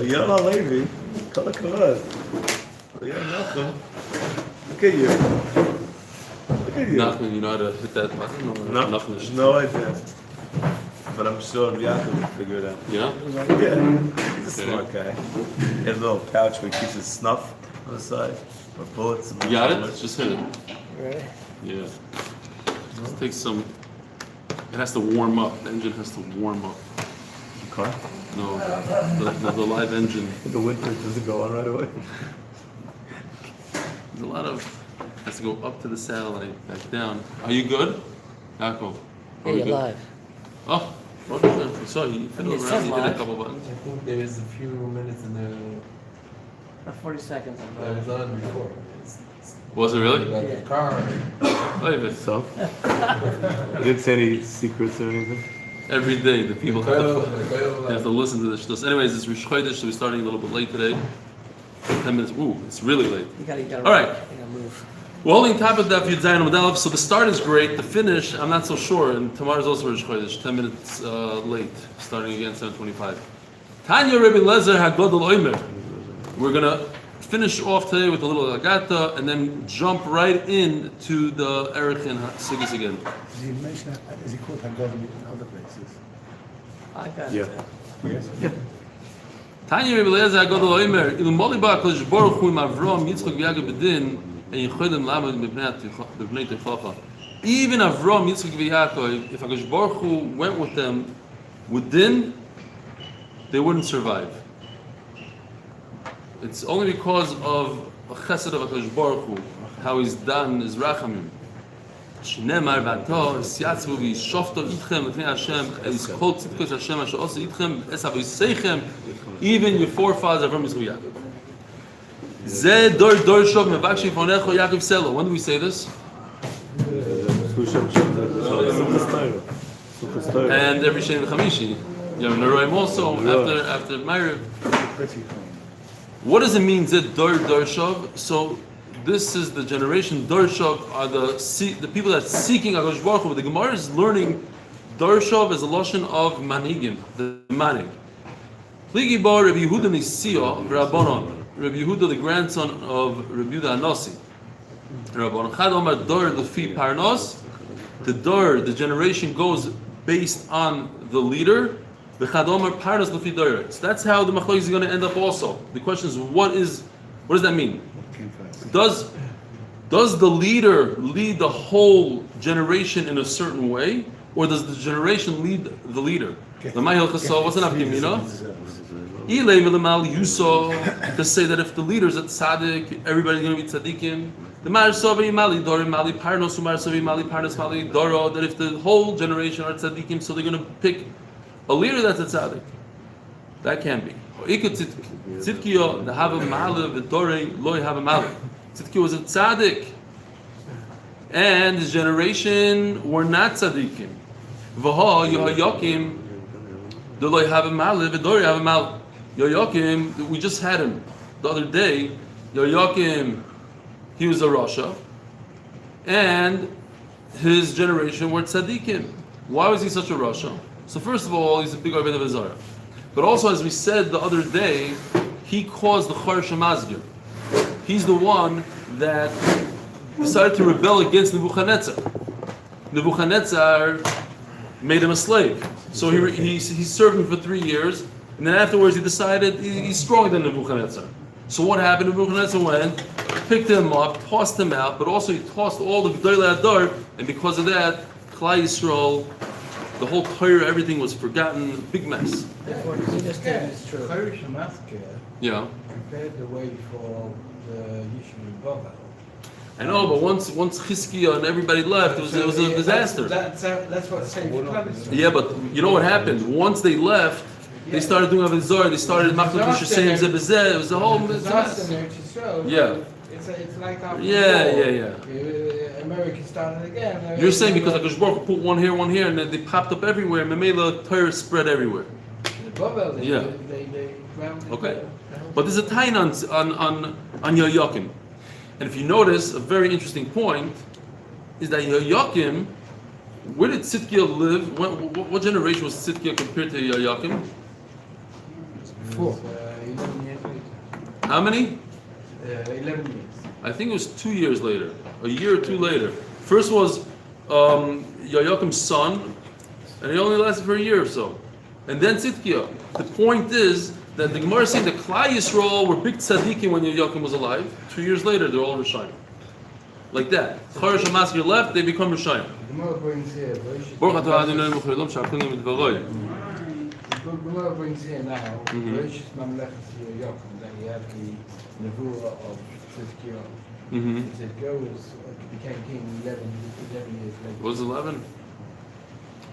Yalla Levi, Kol HaKavod. Nachum. Look at you. Look at you. Nachum, you know how to hit that button? No, Nothing. no idea. But I'm sure Yaakov will figure it out. Yeah? Yeah, he's a smart guy. He has a little pouch where he keeps his snuff on the side, or bullets. You got it? Just hit it. Really? Yeah. Just take some. It has to warm up. The engine has to warm up. The car? No, the live engine. In the winter, does it go on right away? There's a lot of. Has to go up to the satellite, back down. Are you good? Yaakov? Yeah, you're live. Oh, Roger, I saw you. You fiddled It around. says You did a live. couple buttons. I think there is a few minutes in there 40 seconds. that was on before. Was it really? Like the car. Wait a minute. So? You didn't say any secrets or anything? Every day the people have to listen to this. Anyways, it's Rosh Chodesh, so we're starting a little bit late today. 10 minutes. Ooh, it's really late. You gotta All right. You gotta move. We're holding top of Daf Yomi. So the start is great. The finish, I'm not so sure. And tomorrow's also Rosh Chodesh, 10 minutes late, starting again 7:25. Tanya Rebbe Lezer Hagodol Oimer. We're gonna finish off today with a little Agata, and then jump right into the Arachin Sigis again. Did you mention that? Is he called Haggadah in other places? I got Yeah. it. Yes. Tanya Rebbe Lezer Hagodol Oimer. Il Moli Ba Kodesh Baruch Hu Im Avram Yitzchak V'Yaakov B'Din. Even Avram, Yitzchak, Yaakov, if HaKadosh Baruch Hu went with them with din, they wouldn't survive. It's only because of a chesed of HaKadosh Baruch Hu, how he's done his rachamim. שנאמר ועתה, סייצבו וישופטו איתכם לפני השם, לזכור צדקות השם אשר עושה איתכם, עשה ויסייכם, even your forefathers Avram, Yitzchak, Yaakov. Ze dor shov mevakshi fonecho Yaakov Selo. When do we say this? And every Sheni V'Chamishi. Yom Neroim also after Ma'ariv. What does it mean? Ze dor shov. So this is the generation dor shov are the people that seeking HaKadosh Baruch Hu. The Gemara is learning dor shov as a lashon of manhigim, the manig. Pligi bar Rabbi Yehuda Nisio v'Rabbanon. Rabbi Yehuda, the grandson of Rabbi Yehuda Anasi. Rabban Chad Omar Dor Lefi Parnos. The Dor, the generation goes based on the leader. The Chad Omar Parnos Lefi Dor. So that's how the Machlokes is going to end up also. The question is, what does that mean? Does the leader lead the whole generation in a certain way, or does the generation lead the leader? What's an afkimina? Eli Milamal Yuso, to say that if the leaders at tzaddik, everybody's going to be tzaddikim. The Marsavi Mali Dori Mali Parnos Marsavi Mali Parnos Mali Doro. That if the whole generation are tzaddikim, so they're going to pick a leader that's a tzaddik. That can't be. Tzidkiyo the Hava Mali V'Dore Loi Hava Mali. Tzidkiyo was a tzaddik, and his generation were not tzaddikim. V'ho Yehoyakim the Loi Hava Mali V'Dore Hava Mali. Yoyakim, we just had him the other day. Yoyakim, he was a Rasha, and his generation were tzaddikim. Why was he such a Rasha? So first of all, he's a big Avodah Zarah. But also, as we said the other day, he caused the Chor Shemazgir. He's the one that decided to rebel against Nebuchadnezzar. Nebuchadnezzar made him a slave. So he served him for 3 years. And then afterwards he decided he's stronger than Nebuchadnezzar. So what happened? Nebuchadnezzar went, picked him up, tossed him out, but also he tossed all the G'dolei Adar, and because of that, Klal Yisrael, the whole Torah, everything was forgotten, big mess. What you just said is true. Cherish Masker Yeah. prepared the way for the Yishuv in Babel. I know, but once Chizkiah and everybody left, it was a disaster. That's what saved the Yeah, but you know what happened? Once they left, they started doing Avodah Zarah. They started Machlok Yishasayim Zebezeh. It was a whole mess. Yeah. It's like after Yeah. America started again. You're saying because HaKadosh Baruch Hu put one here, and then they popped up everywhere. Memela Torah spread everywhere. Babel, Yeah. They Okay. But there's a tain on Yoyakim. And if you notice, a very interesting point is that Yoyakim, where did Tzidkiah live? What generation was Tzidkiah compared to Yoyakim? was 11 years later. How many? 11 years. I think it was 2 years later, a year or two later. First was Yoakim's son, and it only lasted for a year or so. And then Tzidkiah. The point is that the Gemara is saying that Klal Yisrael were big tzaddikim when Yoakim was alive. 2 years later, they're all Rishayim. Like that. Charash HaMaskir left, they become Rishayim. The Gemara brings here, Baruch atah Adonai Mochilom Sha'akunim Midvaroi. the Gemara brings here now, Rosh Mamlechas Yoakim, that he had the Nevuah of Tzidkiah. Tzidkiah became king 11 years later. Was it 11?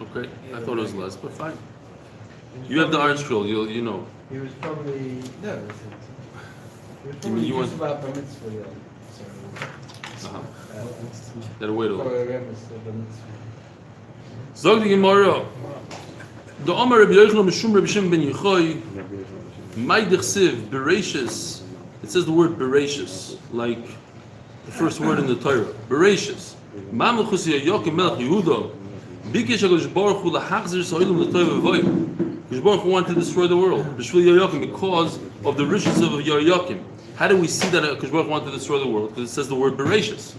Okay, I thought it was less, but fine. You have the Iron Scroll, you know. He was probably, no, he was You probably mean you just want- about Bar Mitzvah then. So, Uh-huh. That'll wait a little. probably Bar Mitzvah. Zog the Gemara. The Omar Rabbi Yochanan Mishum Rabbi Shimon ben Yechoy. May Dechsiv Bereshis. It says the word Bereshis, like the first word in the Torah. Bereshis. Mamlechus Yoakim Melech Yehuda. Bikesh HaKadosh Baruch Hu lahachzir So'ilim l'Torah v'voyim. HaKadosh Baruch Hu wanted to destroy the world. B'shvil Yoakim, because of the riches of Yoakim. How do we see that HaKadosh Baruch Hu wanted to destroy the world? Because it says the word Bereshis.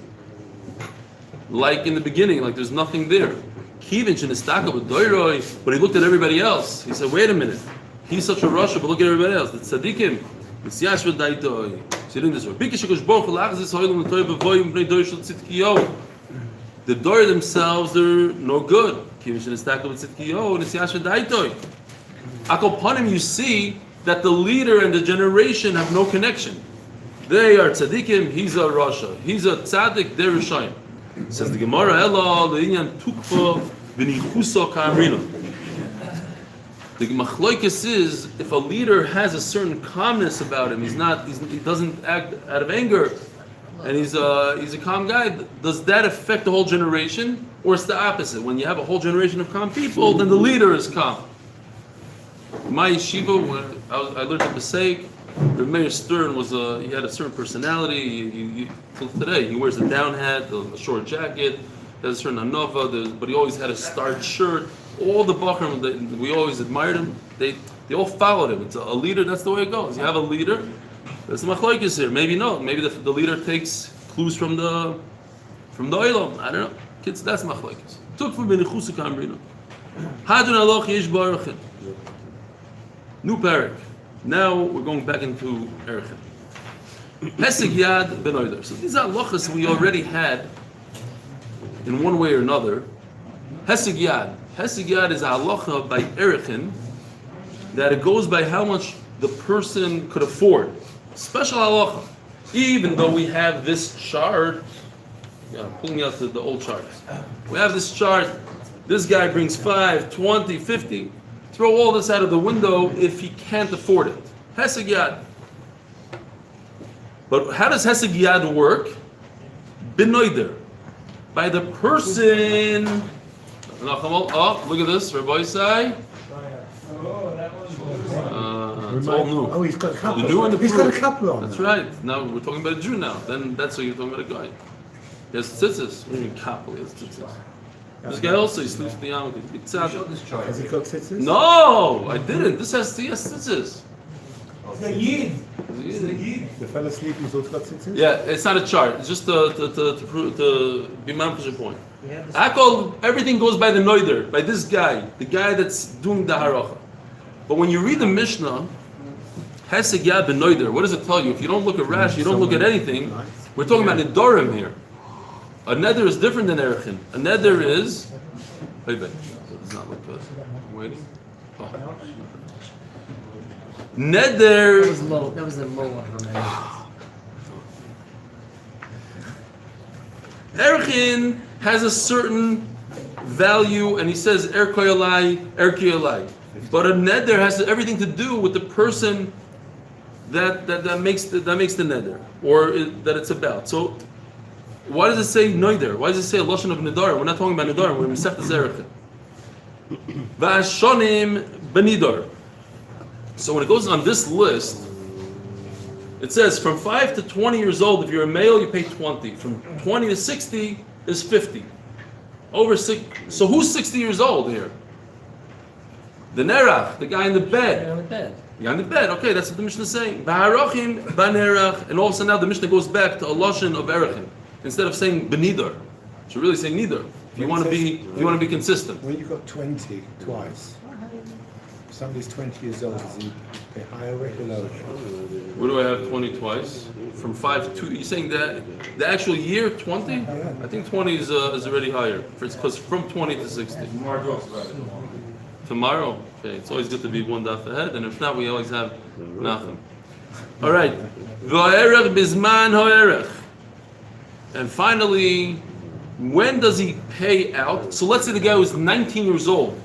Like in the beginning, like there's nothing there. Kivin shenistaka b'doiroi, but he looked at everybody else. He said, wait a minute, he's such a Rasha, but look at everybody else. The tzaddikim, the siyash v'daitoi. So you're doing this. Bikesh HaKadosh Baruch Hu lahachzir So'ilim l'Torah v'voyim b'nei dor shel tzidkiyo. The Dor themselves, they're no good. Akopanim, you see that the leader and the generation have no connection. They are tzaddikim, he's a Rasha. He's a tzaddik, they're Rishayim. Says the Gemara, Ela, le'inyan tukfa v'nichusa ka'amrina. The Machloikis is, if a leader has a certain calmness about him, he doesn't act out of anger, and he's a calm guy, does that affect the whole generation? Or it's the opposite? When you have a whole generation of calm people, then the leader is calm. My yeshiva, when I learned the Pesach, Reb Meir Stern he had a certain personality. Till today, he wears a down hat, a short jacket, has a certain anova, but he always had a starched shirt. All the Bachrim, we always admired him. They all followed him. It's a leader, that's the way it goes. You have a leader. There's the machlokes here. Maybe no. Maybe the leader takes clues from the olam. I don't know. Kids, that's machlokes. Took from benichusa kamrina. Hadron aloch yesh barachin. New parak. Now we're going back into Arachin. Heseg yad benoider. So these are halachas we already had in one way or another. Heseg yad. Heseg yad is a halacha by Arachin that it goes by how much the person could afford. Special halacha. Even though we have this chart, pulling out the old charts. We have this chart. This guy brings 5, 20, 50. Throw all this out of the window if he can't afford it. Heseg yad. But how does heseg yad work? Benoider. By the person. Oh, look at this. Rabbi Isai. It's all new. Oh, he's got a couple. The new and the He's got a proof. couple on. That's right. Now we're talking about a Jew now. Then that's what you're talking about a guy. He has tzitzis. What do you mean couple? He has tzitzis. This guy also, he sleeps with the yam. Has he got tzitzis? No, I didn't. This has tzitzis. The fellow sleeping has also got tzitzis? Yeah, it's not a chart. It's just to be manfish a point. Everything goes by the noider, by this guy, the guy that's doing the haracha. But when you read the Mishnah, heseg yad benoider, what does it tell you? If you don't look at Rashi, you don't look at anything. We're talking about nedarim here. A neder is different than erichin. A neder is. Wait, it does not look good. I'm waiting. Oh. Neder. That was a low one for me. Erichin has a certain value, and he says er koyalai, er koyalai. But a neder has everything to do with the person that makes the neder, or that it's about. So, why does it say neder? Why does it say a lashon of nedar? We're not talking about nedar. We're in Masechtas Erichin. Va'ashonim benidar. So when it goes on this list, it says from 5 to 20 years old, if you're a male, you pay 20. From 20 to 60 is 50. Over 6. So who's 60 years old here? The nerach, the guy in the bed. On the bed. You're on the bed. Okay, that's what the Mishnah is saying. B'harachin, b'nerach, and also now the Mishnah goes back to a lashon of erachin instead of saying benidar. So really saying neither. If you want to be consistent. When you've got 20 twice, if somebody's 20 years old, does he pay higher rate or lower rate? Where do I have 20 twice? From 5 to 2. You're saying that the actual year 20? I think 20 is already higher. Because from 20 to 60. Tomorrow? Okay, it's always good to be one daf ahead, and if not, we always have nothing. All right. V'erech bizman ha'erech. And finally, when does he pay out? So let's say the guy was 19 years old,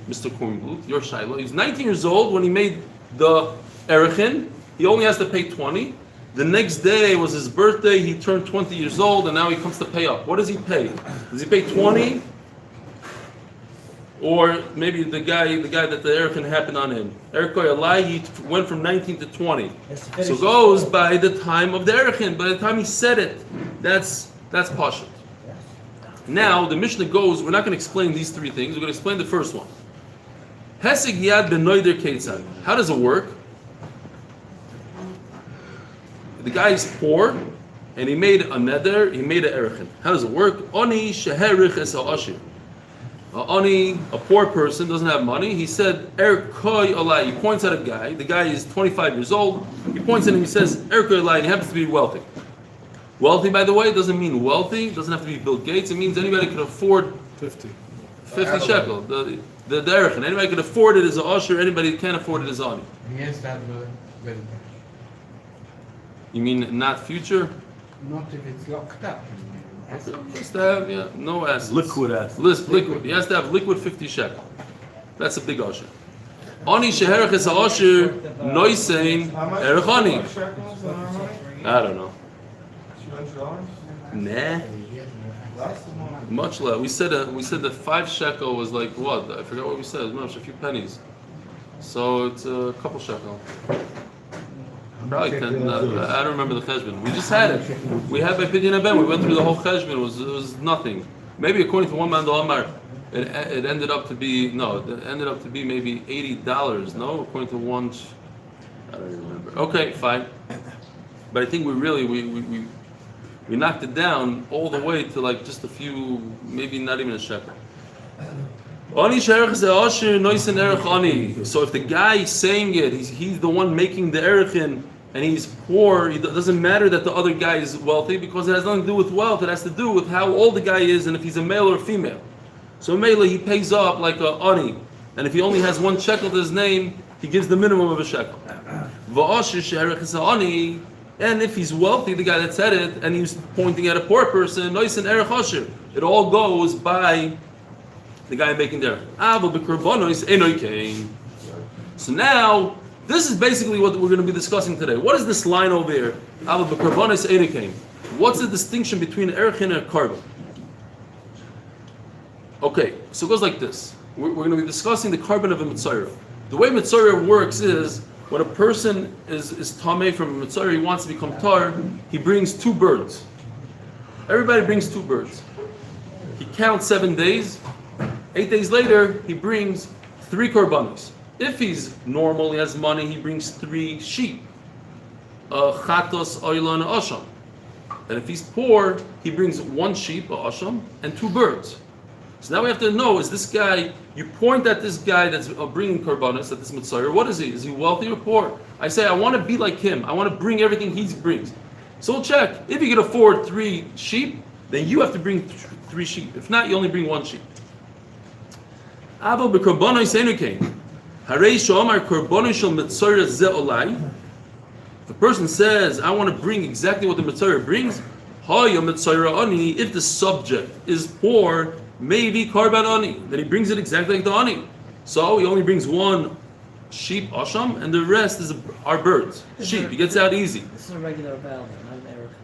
Mr. Kornblut, your Shiloh. He's 19 years old when he made the Arachin. He only has to pay 20. The next day was his birthday. He turned 20 years old, and now he comes to pay up. What does he pay? Does he pay 20? Or maybe the guy that the Arachin happened on him. Erikoy Alai, he went from 19 to 20. So goes by the time of the Arachin. By the time he said it, that's Pashut. Now the Mishnah goes, we're not going to explain these three things, we're going to explain the first one. Heseg yad benoider keitzad. How does it work? The guy is poor, and he made a neder, he made an erachin. How does it work? Oni sheherich es ha'ashir. Oni, a poor person, doesn't have money. He said, Erkoy alai. He points at a guy. The guy is 25 years old. He points at him, he says, Erkoy alai, and he happens to be wealthy. Wealthy, by the way, doesn't mean wealthy. It doesn't have to be Bill Gates. It means anybody can afford 50 shekel. The derech, and anybody can afford it as an usher. Anybody can't afford it as ani. He has to have a wedding. You mean not future? Not if it's locked up. He has to have no assets. Liquid assets. Liquid. He has to have liquid 50 shekel. That's a big usher. Ani sheherach is a usher. Noisein erech ani. I don't know. Nah. Much less. We said that 5 shekel was like what? I forgot what we said. It was much, a few pennies. So it's a couple shekel. Probably 10. I don't remember the cheshbon. We just had it. We had by Pidyon Aben. We went through the whole cheshbon. It was nothing. Maybe according to one man, the Omar, it ended up to be maybe $80. No, according to one, I don't even remember. Okay, fine. But I think we knocked it down all the way to like just a few, maybe not even a shekel. So if the guy is saying it, he's the one making the erachin, and he's poor, it doesn't matter that the other guy is wealthy, because it has nothing to do with wealth. It has to do with how old the guy is and if he's a male or a female. So mele, he pays up like a ani, and if he only has 1 shekel to his name, he gives the minimum of a shekel. And if he's wealthy, the guy that said it, and he's pointing at a poor person, it all goes by the guy making there. So now, this is basically what we're going to be discussing today. What is this line over here? What's the distinction between erachin and a carbon? Okay, so it goes like this. We're going to be discussing the carbon of a mitzvah. The way mitzvah works is, when a person is tameh from a mitzvah, he wants to become tar, he brings 2 birds. Everybody brings 2 birds. He counts 7 days. 8 days later, he brings 3 korbanos. If he's normal, he has money, he brings 3 sheep. Chatos, oila, and asham. And if he's poor, he brings 1 sheep, asham, and 2 birds. So now we have to know, is this guy, you point at this guy that's bringing korbanos, at this mitzvah, what is he? Is he wealthy or poor? I say, I want to be like him. I want to bring everything he brings. So we'll check. If you can afford 3 sheep, then you have to bring 3 sheep. If not, you only bring 1 sheep. If a person says, I want to bring exactly what the mitzvah brings, if the subject is poor, maybe karban ani, then he brings it exactly like the ani. So he only brings 1 sheep, asham, and the rest are birds. Sheep, he gets out easy. This is a regular vow, not an erachin.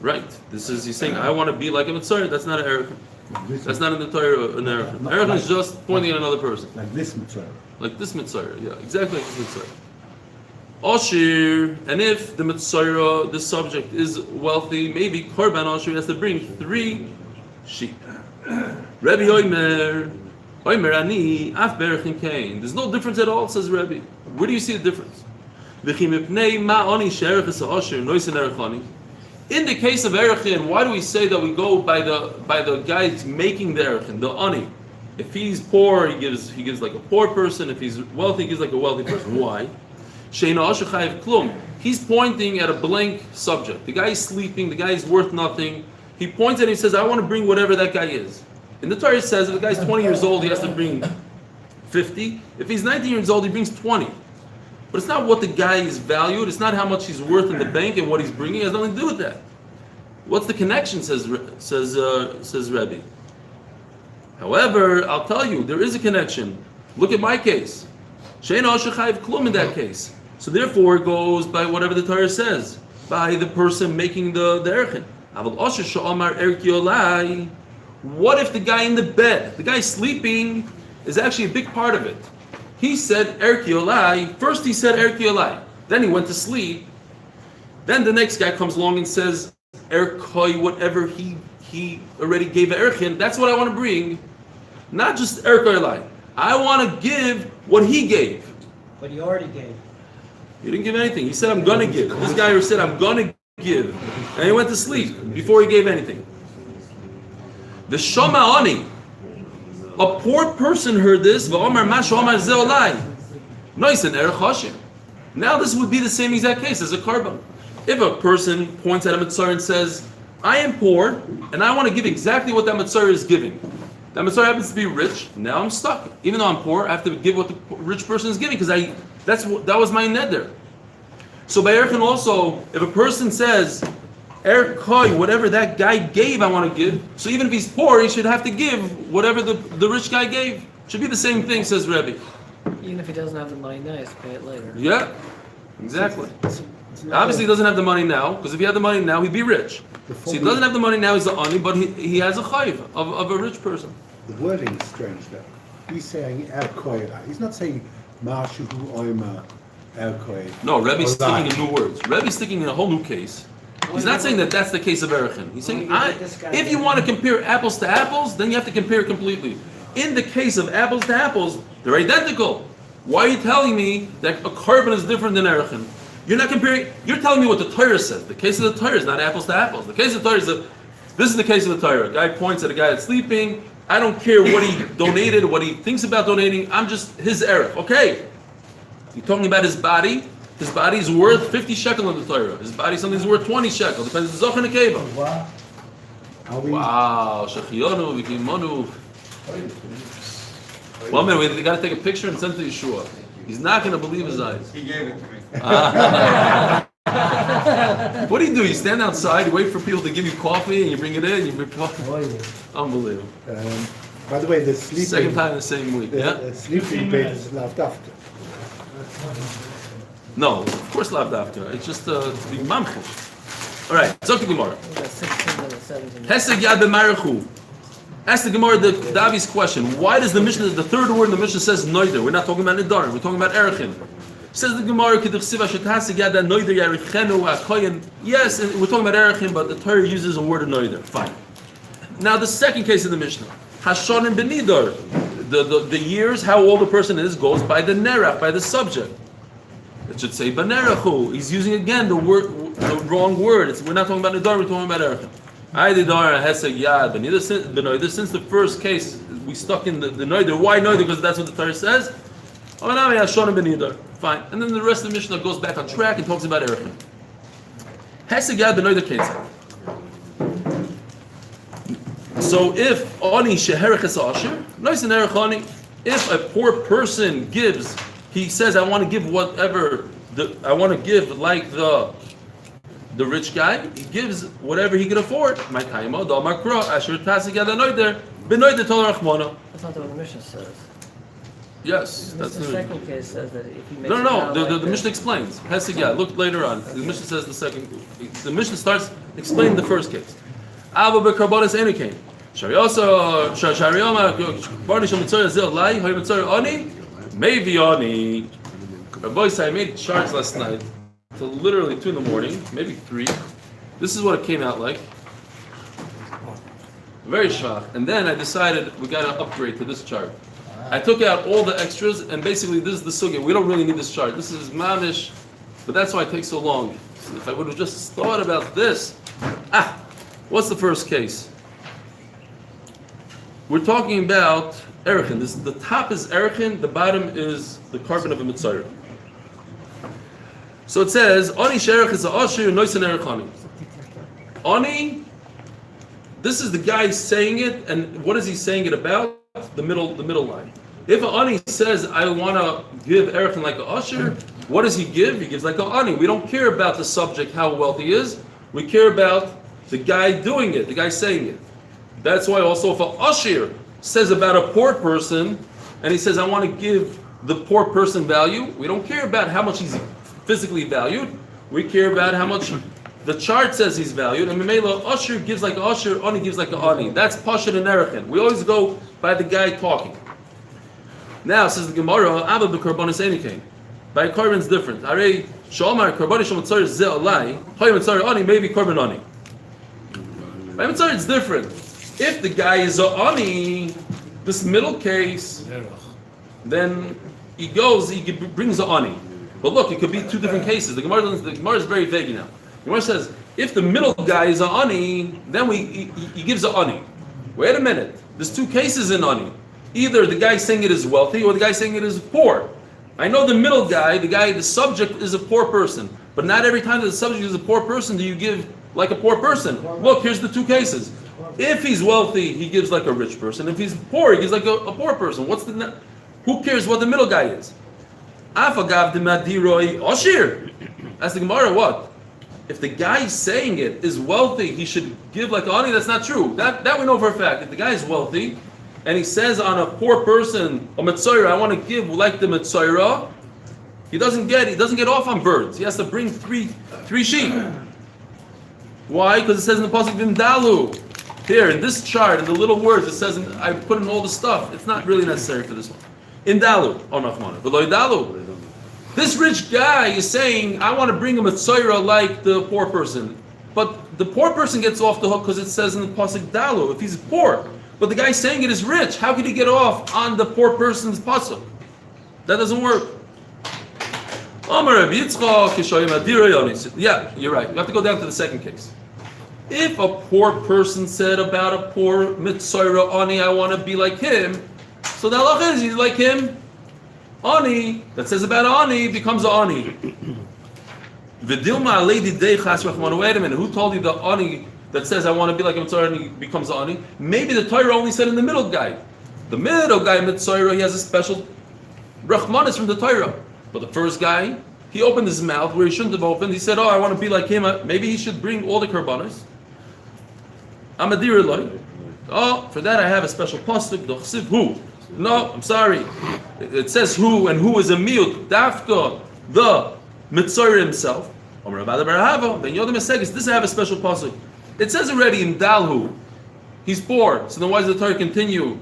Right. He's saying, I want to be like a mitzvah. That's not an erachin. That's not in the Torah an erachin. Erachin is just pointing at another person. Like this mitzvah. Like this mitzvah, yeah, exactly like this mitzvah. Ashir, and if the mitzvah, the subject is wealthy, maybe korban ashir has to bring 3 sheep. Rabbi Omer ani af berachin kain. There's no difference at all, says Rabbi. Where do you see the difference? In the case of Arachin, why do we say that we go by the guy making the Arachin, the ani? If he's poor, he gives like a poor person. If he's wealthy, he gives like a wealthy person. Why? He's pointing at a blank subject. The guy is sleeping. The guy is worth nothing. He points at it and he says, I want to bring whatever that guy is. And the Torah says if the guy's 20 years old, he has to bring 50. If he's 19 years old, he brings 20. But it's not what the guy is valued. It's not how much he's worth in the bank and what he's bringing. It has nothing to do with that. What's the connection, says Rebbe. However, I'll tell you, there is a connection. Look at my case. Shein Asher Chayiv Klum in that case. So therefore, it goes by whatever the Torah says, by the person making the Erchin. What if the guy in the bed, the guy sleeping, is actually a big part of it? He said Erki Olai. First he said Erki Olai. Then he went to sleep. Then the next guy comes along and says Erkoi, whatever he already gave Erchin. That's what I want to bring. Not just Erkoi Olai. I want to give what he gave. But he already gave. He didn't give anything. He said, I'm going to give. This guy said, I'm going to give. And he went to sleep before he gave anything. The Shoma Ani. A poor person heard this. Now this would be the same exact case as a carbon. If a person points at a mitzvah and says, I am poor, and I want to give exactly what that mitzvah is giving. That mitzvah happens to be rich, now I'm stuck. Even though I'm poor, I have to give what the rich person is giving, because that was my neder. So by Erchin also, if a person says, Erkoi, whatever that guy gave, I want to give. So even if he's poor, he should have to give whatever the rich guy gave. Should be the same thing, says Rebbe. Even if he doesn't have the money now, he has to pay it later. Yeah, exactly. Obviously, he doesn't have the money now, because if he had the money now, he'd be rich. So he doesn't have the money now, he's an ani, but he has a chayiv of a rich person. The wording is strange though. He's saying Erkoida. He's not saying Mashu Oima Erkoid. No, Rebbe's sticking in new words. Rebbe's sticking in a whole new case. He's not saying that that's the case of Arachin. He's saying, if you want to compare apples to apples, then you have to compare completely. In the case of apples to apples, they're identical. Why are you telling me that a carbon is different than Arachin? You're not comparing, you're telling me what the Torah says. The case of the Torah is not apples to apples. The case of the Torah is this is the case of the Torah. A guy points at a guy that's sleeping. I don't care what he donated, what he thinks about donating. I'm just his erech. Okay. You're talking about his body. His body is worth 50 shekel in the Torah. His body something's worth 20 shekel. Depends on the Zoch and the Keva. Wow. Shechiyonu, Vikimonu. 1 minute, we got to take a picture and send it to Yeshua. He's not going to believe his eyes. He gave it to me. What do? You stand outside, you wait for people to give you coffee, and you bring it in, and you bring coffee. Unbelievable. By the way, the sleeping... Second time in the same week, The sleeping bait is laughed after. No, of course lav dafka. It's just to be mamchish. All right, Zok the Gemara. 16 minutes, 17 minutes. Hesed yad b'marachu. Ask the Gemara Davi's question. Why does the Mishnah, the third word in the Mishnah says noider? We're not talking about nidarim. We're talking about erachin. Says the Gemara, yes, we're talking about erachin, but the Torah uses a word of noider. Fine. Now the second case of the Mishnah, hashonim benidar. The years, how old a person is, goes by the nerach, by the subject. It should say banerachu. He's using again the wrong word. We're not talking about nidar. We're talking about erachin. I didar heseg yad benoider. Since the first case we stuck in the noider. Why noider? Because that's what the Torah says. Fine. And then the rest of the Mishnah goes back on track and talks about erachin. Heseg yad benoider ketzad. So if ani sheherches asher, nice and erachani. If a poor person gives. He says, I want to give whatever, I want to give like the rich guy. He gives whatever he can afford. That's not what the Mishnah says. Yes, that's the second case says that if he makes the Mishnah explains. Hesegah, look later on. The Mishnah says the second. The Mishnah starts explaining the first case. Ava bekarbonis enikim. Shariyosa shariyoma barnish mitzvah zil lai hay mitzvah ani. Maybe ani. Boys, I made charts last night till literally 2 a.m, maybe 3. This is what it came out like. Very shach. And then I decided we got to upgrade to this chart. I took out all the extras, and basically this is the sugya. We don't really need this chart. This is mamish, but that's why it takes so long. If I would have just thought about this. What's the first case? We're talking about Arachin. The top is Arachin, the bottom is the carbon of a mitzvah. So it says, Ani sherach is a ashir, noisan Arachani. Ani, this is the guy saying it, and what is he saying it about? The middle line. If an Ani says, I want to give Arachin like a ashir, what does he give? He gives like an Ani. We don't care about the subject, how wealthy he is. We care about the guy doing it, the guy saying it. That's why also if an ashir says about a poor person, and he says, I want to give the poor person value, we don't care about how much he's physically valued. We care about how much the chart says he's valued. And Memela, ashir gives like an ashir, Ani gives like an Ani. That's Pashut and Arachin. We always go by the guy talking. Now, says the Gemara, Abba b'karbonis enikane. By carbon is different. Arei shalmar karbonis shamatzar ze alai, hoy matzar Ani, maybe carbon Ani. By matzar it's different. If the guy is a Ani, this middle case, then he brings a Ani. But look, it could be two different cases. The Gemara is very vague now. The Gemara says, if the middle guy is a Ani, then he gives a Ani. Wait a minute. There's two cases in Ani. Either the guy saying it is wealthy or the guy saying it is poor. I know the middle guy, the subject is a poor person. But not every time that the subject is a poor person do you give like a poor person. Look, here's the two cases. If he's wealthy, he gives like a rich person. If he's poor, he gives like a poor person. Who cares what the middle guy is? Afagav de madiroi oshir. Ask the Gemara, what? If the guy saying it is wealthy, he should give like Ani. That's not true. That we know for a fact. If the guy is wealthy, and he says on a poor person, a mitzvah, I want to give like the mitzvah, he doesn't get off on birds. He has to bring three sheep. Why? Because it says in the pasuk v'imdalu. Here in this chart, in the little words, it says I put in all the stuff. It's not really necessary for this one. Indalu, oh nachmana, v'lo indalu. This rich guy is saying, I want to bring him a tzoyra like the poor person. But the poor person gets off the hook because it says in the pasuk dalu, if he's poor. But the guy saying it is rich. How could he get off on the poor person's pasuk? That doesn't work. Yeah, you're right. You have to go down to the second case. If a poor person said about a poor mitzvah ani, I want to be like him, so the halacha is he's like him. Ani that says about Ani becomes a Ani. V'dilma lady day chas rachmana. Wait a minute. Who told you the Ani that says I want to be like a mitzvah Ani becomes a Ani? Maybe the Torah only said in the middle guy. The middle guy mitzvah he has a special rachmanis from the Torah. But the first guy, he opened his mouth where he shouldn't have opened. He said, "Oh, I want to be like him." Maybe he should bring all the karbanos. Amadir Eloi. Oh, for that I have a special pasuk. Dochsiv who? No, I'm sorry. It says who, and who is a miut. Dafka, the mitzvah himself. This I have a special pasuk. It says already in Dalhu, he's poor. So then why does the Torah continue?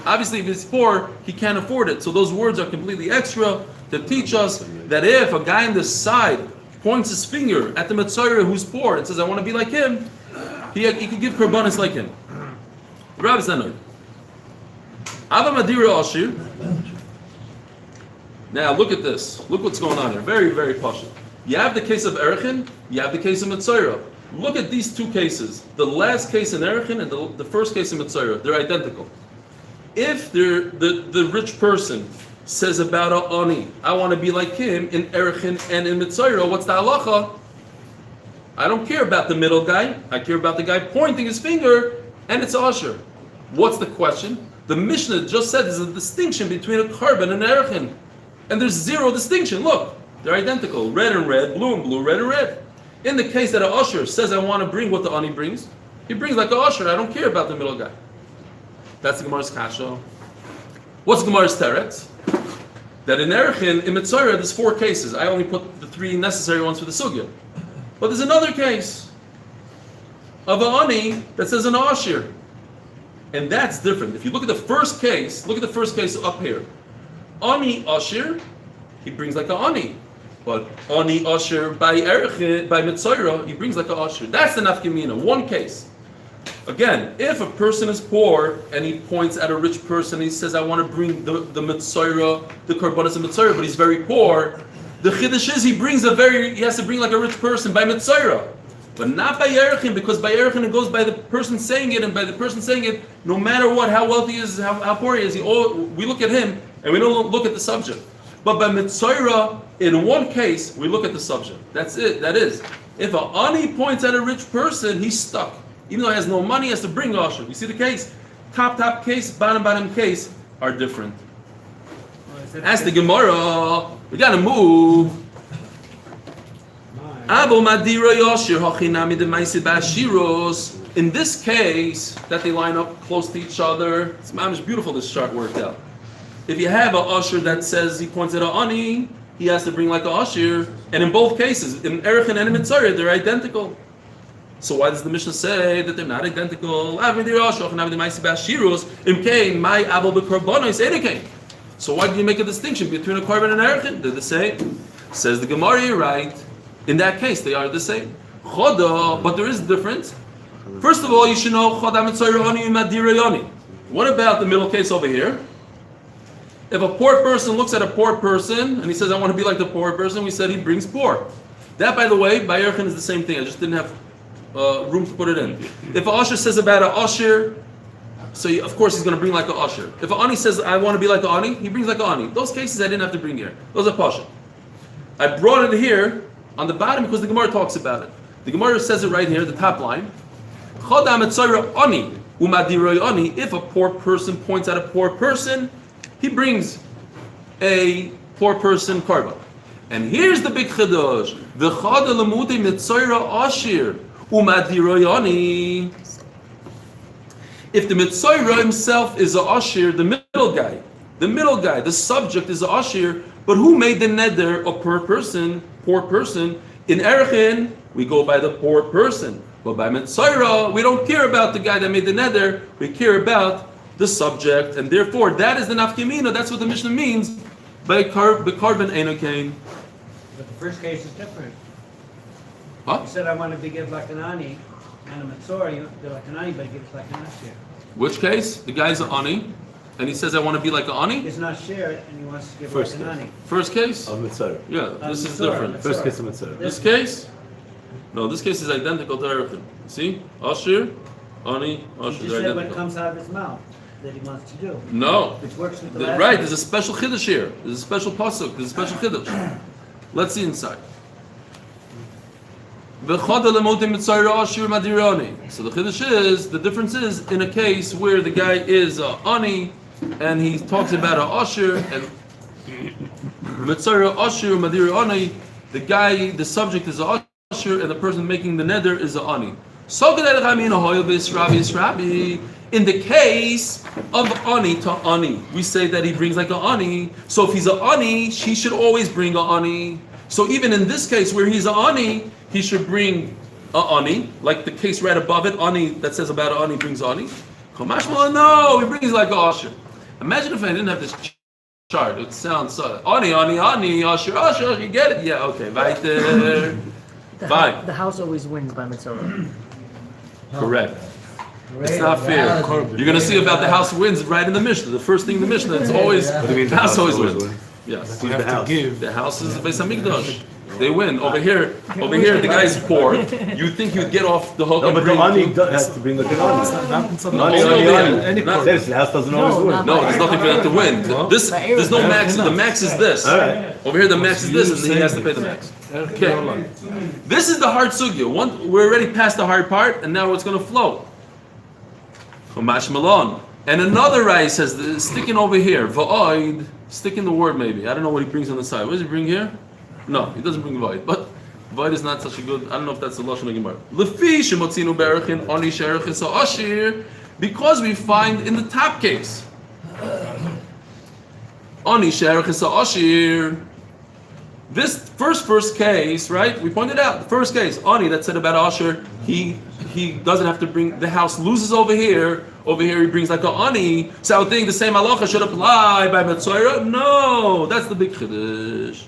Obviously, if he's poor, he can't afford it. So those words are completely extra to teach us that if a guy on the side points his finger at the mitzvah who's poor and says, I want to be like him, he could give karbanis like him. Rabbi Zanoi. Now look at this. Look what's going on here. Very, very posh. You have the case of Arachin, you have the case of Mitzvah. Look at these two cases. The last case in Arachin and the first case in Mitzvah. They're identical. If the rich person says about a Ani, I want to be like him in Arachin and in Mitzvah, what's the halacha? I don't care about the middle guy. I care about the guy pointing his finger, and it's Asher. What's the question? The Mishnah just said there's a distinction between a carbon and an Arachin. And there's zero distinction. Look, they're identical. Red and red, blue and blue, red and red. In the case that an Usher says, I want to bring what the Ani brings, he brings like an Usher. I don't care about the middle guy. That's the Gemara's Kasha. What's Gemara's Teretz? That in Arachin, in Mitzvah, there's 4 cases. I only put the 3 necessary ones for the Sugya. But there's another case of an Ani that says an Usher. And that's different. If you look at the first case, look at the first case up here. Ani Asher, he brings like a Ani. But Ani Asher by Mitzvah, he brings like a Asher. That's the Nafkemina, one case. Again, if a person is poor and he points at a rich person, he says, I want to bring the Mitzorah, the Korbanos of Mitzorah, but he's very poor. The Chiddush is he has to bring like a rich person by Mitzorah. But not by Arachin, because by Arachin it goes by the person saying it, and by the person saying it, no matter what, how wealthy he is, how poor he is, we look at him and we don't look at the subject. But by Mitzorah, in one case, we look at the subject. That's it. That is, if an ani points at a rich person, he's stuck. Even though he has no money, he has to bring Asher. You see the case? Top case, bottom case are different. Ask the Gemara, we gotta move. In this case, that they line up close to each other, it's mamish beautiful this chart worked out. If you have an usher that says he points at an ani, he has to bring like an usher, and in both cases, in Arachin and in Mitzorah, they're identical. So why does the Mishnah say that they're not identical? So why do you make a distinction between a korban and Arachin? They're the same. Says the Gemara, you're right. In that case, they are the same. Choda, but there is a difference. First of all, you should know choda mitzorah ani u'madira yoni. What about the middle case over here? If a poor person looks at a poor person and he says, I want to be like the poor person, we said he brings poor. That, by the way, by Arachin is the same thing. I just didn't have room to put it in. If an usher says about an usher, so of course he's going to bring like an usher. If an ani says, I want to be like an ani, he brings like an ani. Those cases I didn't have to bring here. Those are pasha. I brought it here on the bottom because the Gemara talks about it. The Gemara says it right here, the top line. If a poor person points at a poor person, he brings a poor person korban. And here's the big chiddush: the chada lemute mitzorah ashir umadiroyani. If the mitzorah himself is a ashir, the middle guy, the subject is a ashir, but who made the neder? A poor person. In Arachin, we go by the poor person. But by Mitzorah, we don't care about the guy that made the neder. We care about the subject, and therefore that is the nafkamina. That's what the Mishnah means by korban enokain. But the first case is different. Huh? You said I want to be give like an ani, and a Mitzorah, you do like an ani, but he gives like an ashir. Which case? The guy's an ani, and he says, I want to be like an ani? He's not shared, and he wants to give First like an ani. First case? Of Mitzorah. Yeah, this is Mitzorah. different. First case of Mitzorah. This case? No, this case is identical to Arachin. See? Ashir, ani, He ashir, just they're said what identical. comes out of his mouth that he wants to do, No. which works with the last Right, one. there's a special chiddush here. There's a special pasuk. There's a special chiddush. Let's see inside. So the chiddush is, the difference is in a case where the guy is ani and he talks about a asher and mitzorah asher madira ani, the guy, the subject is a asher and the person making the neder is a ani. In the case of ani to ani, we say that he brings like a ani. So if he's a ani, he should always bring a ani. So even in this case where he's a ani, he should bring a ani, like the case right above it. Ani that says about a ani brings ani. No, he brings like a asher. Imagine if I didn't have this chart. It sounds so ani, asher. You get it? Yeah. Okay. Right there. Fine. The house always wins by Mitzorah. Correct. It's not fair. You're going to see about the house wins right in the Mishnah. The first thing in the Mishnah, it's always the house always wins. Yes. Who's the house? The house is the Beis Hamikdash. They win. Over here, the guy's poor. You think you'd get off the hook No, and but the bring... ani has to bring the ani. Not- Says the house doesn't always win. No, there's nothing for that to win. There's no max. The max is this. All right. Over here, the max is this, and he has to pay the max. Okay. This is the hard sugya. We're already past the hard part, and now it's going to flow. Chumash Malon. And another rice says, sticking over here, va'oid, sticking the word maybe. I don't know what he brings on the side. What does he bring here? No, he doesn't bring va'oid. But va'oid is not such a good, I don't know if that's the Lashon of Gemara. Lefi shemotzinu berachin, oni sherachis ha'ashir, because we find in the top case, oni sherachis ha'ashir, this first case, right? We pointed out the first case, Ani that said about Asher, he doesn't have to bring, the house loses over here. Over here he brings like a Ani. So I would think the same halacha should apply by Mitzorah. No, that's the big chiddush.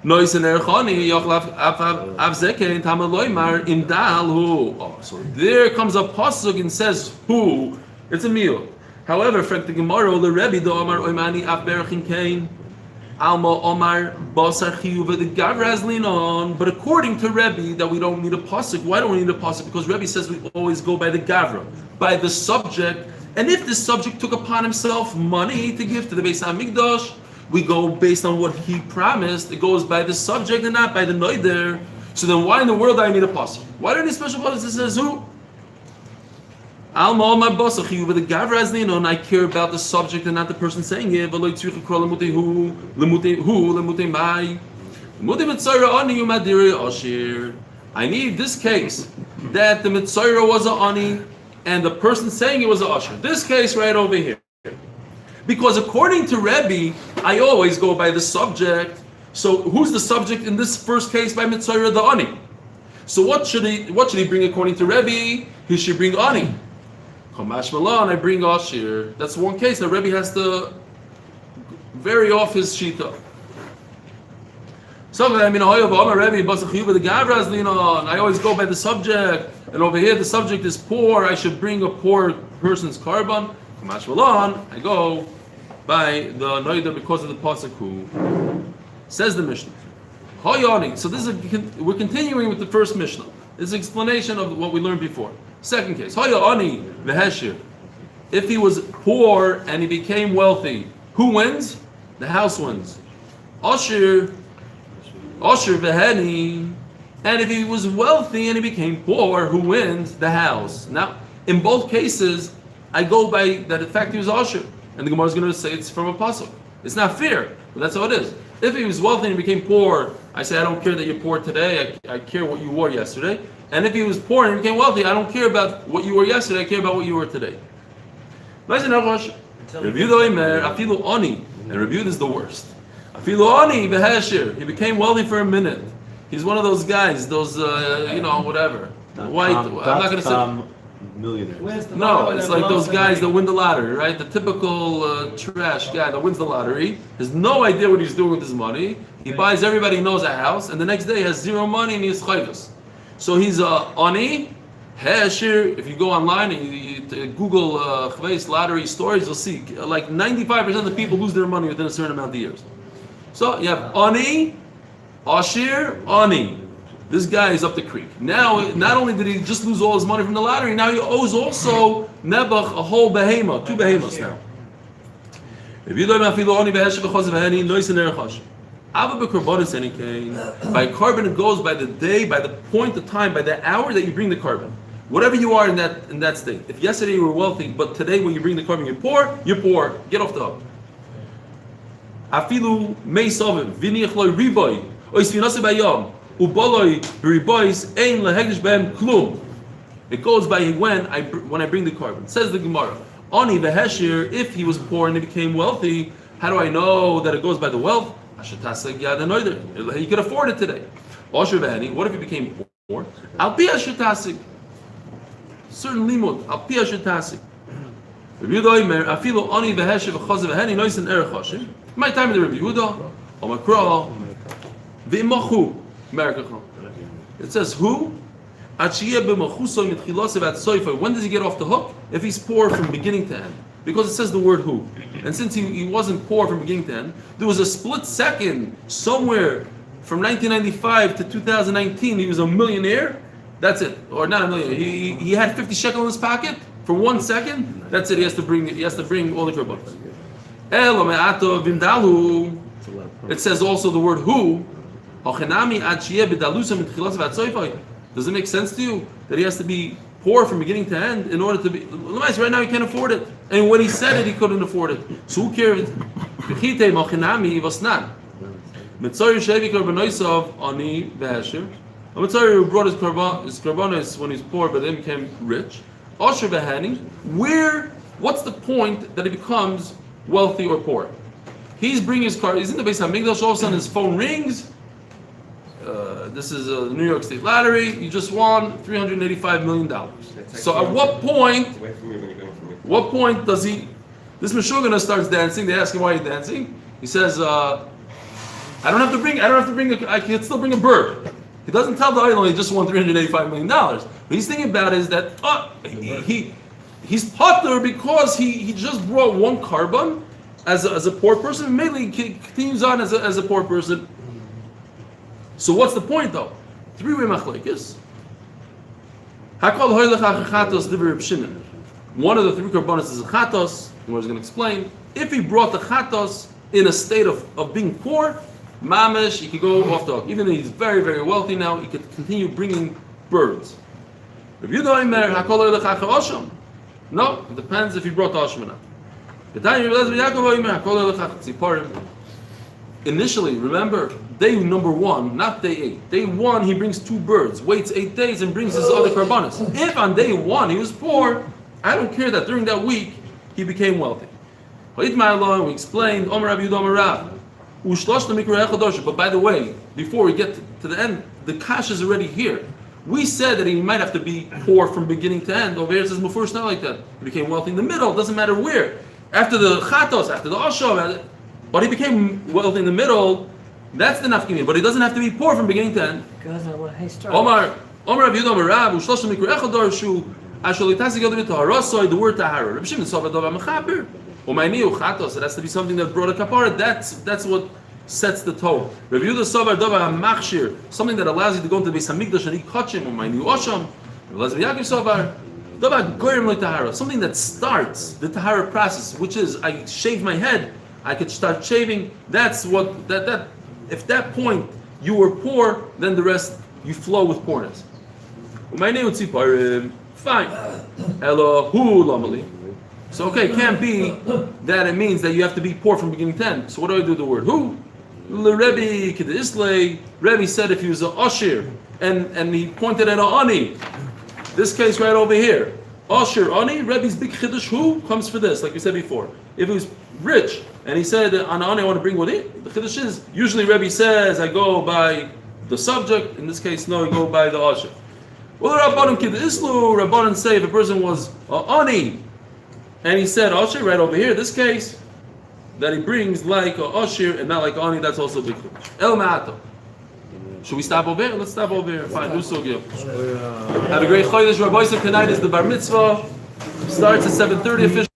Noisen erchani yochlav avzeken tamaloymar indal who. Oh, so there comes a pasuk and says who. It's a meal. However, from the Gemara, the Rebbe do Omar Oimani af berachin kain Alma Omar basar chiyuv the Gavra has lean on. But according to Rebbe, that we don't need a pasuk. Why don't we need a pasuk? Because Rebbe says we always go by the Gavra, by the subject. And if the subject took upon himself money to give to the Beis Hamikdash, we go based on what he promised. It goes by the subject and not by the noider. So then why in the world do I need a pasuk? Why do I need a special pasuk that says who? Alma my boss with the Gavra as and I care about the subject and not the person saying it. I need this case that the Mitzayra was a ani and the person saying it was a usher. This case right over here. Because according to Rebbe, I always go by the subject. So who's the subject in this first case by Mitzayra, the ani? So what should he bring according to Rebbe? He should bring ani. Kamash Malon, I bring Ashir. That's one case that Rebbe has to vary off his shita. So I mean, I always go by the subject, and over here the subject is poor. I should bring a poor person's carbon. Kamash Malon, I go by the Noida because of the pasuk who. Says the Mishnah. So this is we're continuing with the first Mishnah. This is an explanation of what we learned before. Second case. If he was poor and he became wealthy, who wins? The house wins. Asher v'heni. And if he was wealthy and he became poor, who wins? The house. Now, in both cases, I go by that. In fact, he was Asher, and the Gemara is going to say it's from a pasuk. It's not fair, but that's how it is. If he was wealthy and he became poor, I say I don't care that you're poor today. I care what you wore yesterday. And if he was poor and he became wealthy, I don't care about what you were yesterday. I care about what you were today. Review the Omer, Afilu Oni, and review is the worst. Afilu Oni v'hesher. He became wealthy for a minute. He's one of those guys, those whatever. White. I'm not going to say millionaire. No, it's like those guys that win the lottery, right? The typical trash guy that wins the lottery has no idea what he's doing with his money. He buys everybody he knows a house, and the next day he has zero money and he's chayvus. So he's ani, heshir. If you go online and you Google chayvus lottery stories, you'll see like 95% of the people lose their money within a certain amount of years. So you have ani, ashir, ani. This guy is up the creek. Now, not only did he just lose all his money from the lottery, now he owes also Nebuch a whole behemoth, 2 behemoths now. By carbon it goes by the day, by the point of time, by the hour that you bring the carbon. Whatever you are in that state. If yesterday you were wealthy, but today when you bring the carbon you're poor, get off the hook. Afilu meisavim, viniach loy riboy, ois vinase bayom. It goes by when I bring the carbon. Says the Gemara, Ani v'heshir, if he was poor and he became wealthy, how do I know that it goes by the wealth? He could afford it today. What if he became poor? Al pi asher tasig. Certain limud. Al pi asher tasig. My time in the Rabbi Yehuda, Omakra, v'imochu. It says who? When does he get off the hook? If he's poor from beginning to end. Because it says the word who. And since he wasn't poor from beginning to end, there was a split second somewhere from 1995 to 2019 he was a millionaire. That's it. Or not a millionaire. He had 50 shekel in his pocket for 1 second. That's it. He has to bring all the korbanos. It says also the word who. Does it make sense to you that he has to be poor from beginning to end in order to be? Right now he can't afford it, and when he said it, he couldn't afford it. So who cares? Mitzayir who brought his karbanos when he's poor, but then became rich. Asher v'hani. What's the point that he becomes wealthy or poor? He's bringing his car. He's in the Beis Hamikdash. All of a sudden, his phone rings. This is the New York State Lottery. You just won $385 million. So at what point does he? This Meshugana starts dancing. They ask him why he's dancing. He says, I don't have to bring. I can still bring a bird. He doesn't tell the idol he just won $385 million. What he's thinking about is that he's potter because he just brought one carbon as a poor person. Mainly he continues on as a poor person. So what's the point though? Three-way machlekes. One of the three carbonates is a chatos. I was going to explain. If he brought the chatos in a state of being poor, mamish, he could go off the hook. Even though he's very, very wealthy now, he could continue bringing birds. No, it depends if he brought the ashmana. Initially, remember, day number 1, not day 8. Day 1, he brings 2 birds, waits 8 days, and brings his other carbonas. If on day 1 he was poor, I don't care that during that week he became wealthy. We explained, but by the way, before we get to the end, the kash is already here. We said that he might have to be poor from beginning to end. Over here it says Mufurish not like that. He became wealthy in the middle, doesn't matter where. After the chatos, after the oshav, but he became wealthy in the middle, that's the nafkimin. But he doesn't have to be poor from beginning to end. Because of what he started. Omar Rav Yehuda Omar Rav, Ushlosh Mikra Echad Darshu, Asholitasi Yodavit Taharasoy, the word Tahara. Reb Shimon Sovadov HaMechaber. Umayniu Chatos, it has to be something that brought a kapara. That's what sets the tone. Rav Yehuda Sovar Dova HaMachshir, something that allows you to go into the Beis HaMikdash and eat kachim. Umayniu Osham. Rav Yaakov Sovar Dova Goyim Lo Tahara, something that starts the Tahara process, which is I shave my head, I could start shaving. That's what that. If that point you were poor, then the rest you flow with poorness. My name is fine. Hello, who lamali? So okay, it can't be that it means that you have to be poor from beginning to end. So what do I do with the word who? Rebbe Kedisle. Rebbe said if he was an Ashir and he pointed at an Ani. This case right over here. Ashir Ani, Rebbe's big chiddush who comes for this, like we said before. If he was rich and he said on Ani I want to bring what it, the chiddush is usually Rebbe says I go by the subject. In this case, no, I go by the Ashir. Well, Rabbanan Kid Islu, Rabbanan say if a person was Ani and he said Ashir right over here, this case that he brings like Ashir and not like Ani, that's also big chiddush. El Ma'ato. Should we stop over here? Let's stop over here. Fine, do so good. Have a great chodesh. Rabbi Yosef tonight is the bar mitzvah. Starts at 7:30 officially.